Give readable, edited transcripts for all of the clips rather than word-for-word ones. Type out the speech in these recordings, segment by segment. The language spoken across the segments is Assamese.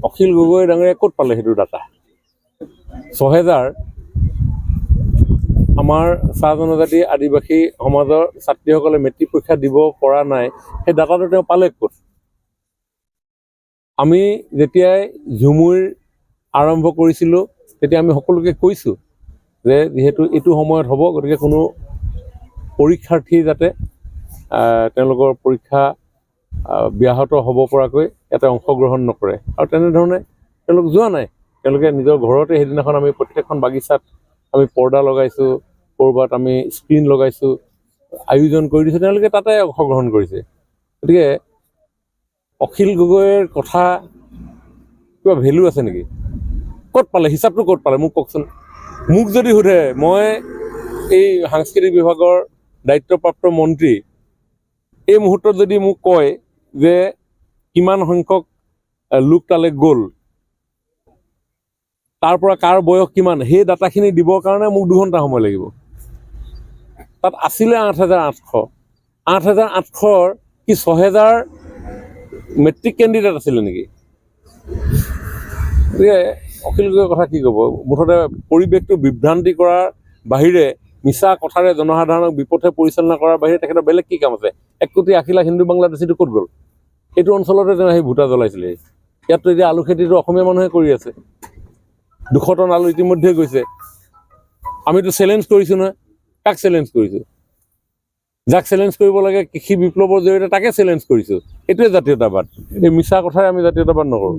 অখিল গগৈ ডাঙৰীয়া ক'ত পালে সেইটো ডাটা? ৬,০০০ আমাৰ চাহ জনজাতি আদিবাসী সমাজৰ ছাত্ৰীসকলে মেট্ৰিক পৰীক্ষা দিব পৰা নাই, সেই ডাটাটো তেওঁ পালে ক'ত? আমি যেতিয়াই ঝুমুৰ আৰম্ভ কৰিছিলোঁ তেতিয়া আমি সকলোকে কৈছোঁ যে যিহেতু এইটো সময়ত হ'ব, গতিকে কোনো পৰীক্ষাৰ্থী যাতে তেওঁলোকৰ পৰীক্ষা ব্যাহত হ'ব পৰাকৈ ইয়াতে অংশগ্ৰহণ নকৰে, আৰু তেনেধৰণে তেওঁলোক যোৱা নাই। তেওঁলোকে নিজৰ ঘৰতে সেইদিনাখন আমি প্ৰত্যেকখন বাগিচাত আমি পৰ্দা লগাইছোঁ, ক'ৰবাত আমি স্ক্ৰীণ লগাইছোঁ, আয়োজন কৰি দিছোঁ, তেওঁলোকে তাতে অংশগ্ৰহণ কৰিছে। গতিকে অখিল গগৈৰ কথা কিবা ভেলু আছে নেকি? ক'ত পালে? হিচাপটো ক'ত পালে মোক কওকচোন। মোক যদি সোধে, মই এই সাংস্কৃতিক বিভাগৰ দায়িত্বপ্ৰাপ্ত মন্ত্ৰী, এই মুহূৰ্তত যদি মোক কয় যে কিমান সংখ্যক লোক তালৈ গ'ল, তাৰ পৰা কাৰ বয়স কিমান, সেই ডাটাখিনি দিবৰ কাৰণে মোক 2 ঘণ্টা সময় লাগিব। তাত আছিলে 8,800। 8,800ৰ কি 6,000 মেট্ৰিক কেণ্ডিডেট আছিলে নেকি? গতিকে অখিল গগৈৰ কথা কি ক'ব? মুঠতে পৰিৱেশটো বিভ্ৰান্তি কৰাৰ বাহিৰে, মিছা কথাৰে জনসাধাৰণক বিপথে পৰিচালনা কৰাৰ বাহিৰে তেখেতৰ বেলেগ কি কাম আছে? 1,80,00,000 হিন্দু বাংলাদেশীটো ক'ত গ'ল? এইটো অঞ্চলতে তেওঁ সেই ভোটা জ্বলাইছিলে। ইয়াততো এতিয়া আলু খেতিটো অসমীয়া মানুহে কৰি আছে। 200 টন আলু ইতিমধ্যে গৈছে। আমিতো চেলেঞ্জ কৰিছোঁ নহয়। কাক চেলেঞ্জ কৰিছোঁ? যাক চেলেঞ্জ কৰিব লাগে কৃষি বিপ্লৱৰ জৰিয়তে তাকে চেলেঞ্জ কৰিছোঁ। এইটোৱে জাতীয়তাবাদ। এই মিছা কথাৰে আমি জাতীয়তাবাদ নকৰোঁ।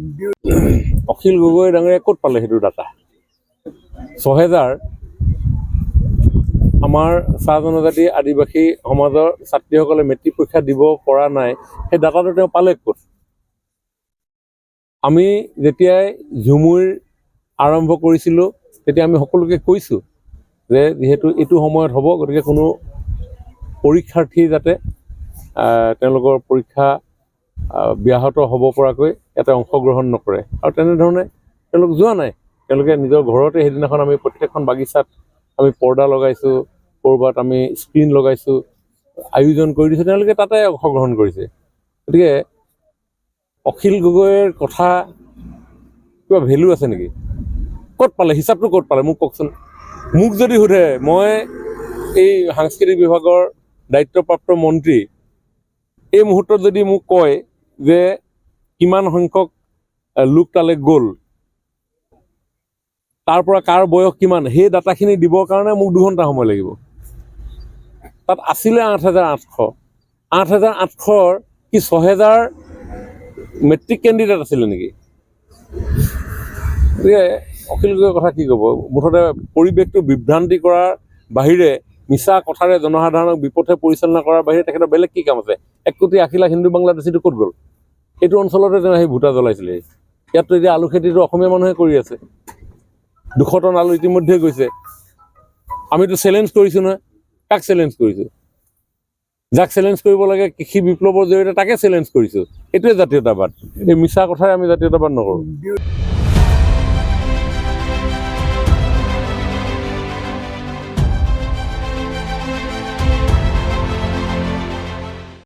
অখিল গগৈ ডাঙৰীয়া ক'ত পালে সেইটো ডাটা? ৬,০০০ আমাৰ চাহ জনজাতি আদিবাসী সমাজৰ ছাত্ৰীসকলে মেট্ৰিক পৰীক্ষা দিব পৰা নাই, সেই ডাটাটো তেওঁ পালে ক'ত? আমি যেতিয়াই ঝুমুৰ আৰম্ভ কৰিছিলোঁ তেতিয়া আমি সকলোকে কৈছোঁ যে যিহেতু এইটো সময়ত হ'ব, গতিকে কোনো পৰীক্ষাৰ্থী যাতে তেওঁলোকৰ পৰীক্ষা ব্যাহত হ'ব পৰাকৈ ইয়াতে অংশগ্ৰহণ নকৰে, আৰু তেনেধৰণে তেওঁলোক যোৱা নাই। তেওঁলোকে নিজৰ ঘৰতে সেইদিনাখন আমি প্ৰত্যেকখন বাগিচাত আমি পৰ্দা লগাইছোঁ, ক'ৰবাত আমি স্ক্ৰীণ লগাইছোঁ, আয়োজন কৰি দিছোঁ, তেওঁলোকে তাতে অংশগ্ৰহণ কৰিছে। গতিকে অখিল গগৈৰ কথা কিবা ভেলু আছে নেকি? ক'ত পালে? হিচাপটো ক'ত পালে মোক কওকচোন। মোক যদি সোধে, মই এই সাংস্কৃতিক বিভাগৰ দায়িত্বপ্ৰাপ্ত মন্ত্ৰী, এই মুহূৰ্তত যদি মোক কয় যে কিমান সংখ্যক লোক তালৈ গ'ল, তাৰ পৰা কাৰ বয়স কিমান, সেই ডাটাখিনি দিবৰ কাৰণে মোক 2 ঘণ্টা সময় লাগিব। তাত আছিলে 8,800। 8,800ৰ কি 6,000 মেট্ৰিক কেণ্ডিডেট আছিলে নেকি? গতিকে অখিল গগৈৰ কথা কি ক'ব? মুঠতে পৰিৱেশটো বিভ্ৰান্তি কৰাৰ বাহিৰে, মিছা কথাৰে জনসাধাৰণক বিপথে পৰিচালনা কৰাৰ বাহিৰে তেখেতৰ বেলেগ কি কাম আছে? 1,80,00,000 হিন্দু বাংলাদেশীটো ক'ত গ'ল? এইটো অঞ্চলতে তেওঁ সেই ভোটা জ্বলাইছিলে। ইয়াততো এতিয়া আলু খেতিটো অসমীয়া মানুহে কৰি আছে। 200 টন আলু ইতিমধ্যে গৈছে। আমিতো চেলেঞ্জ কৰিছোঁ নহয়। কাক চেলেঞ্জ কৰিছোঁ? যাক চেলেঞ্জ কৰিব লাগে কৃষি বিপ্লৱৰ জৰিয়তে তাকে চেলেঞ্জ কৰিছোঁ। এইটোৱে জাতীয়তাবাদ। এই মিছা কথাৰে আমি জাতীয়তাবাদ নকৰোঁ।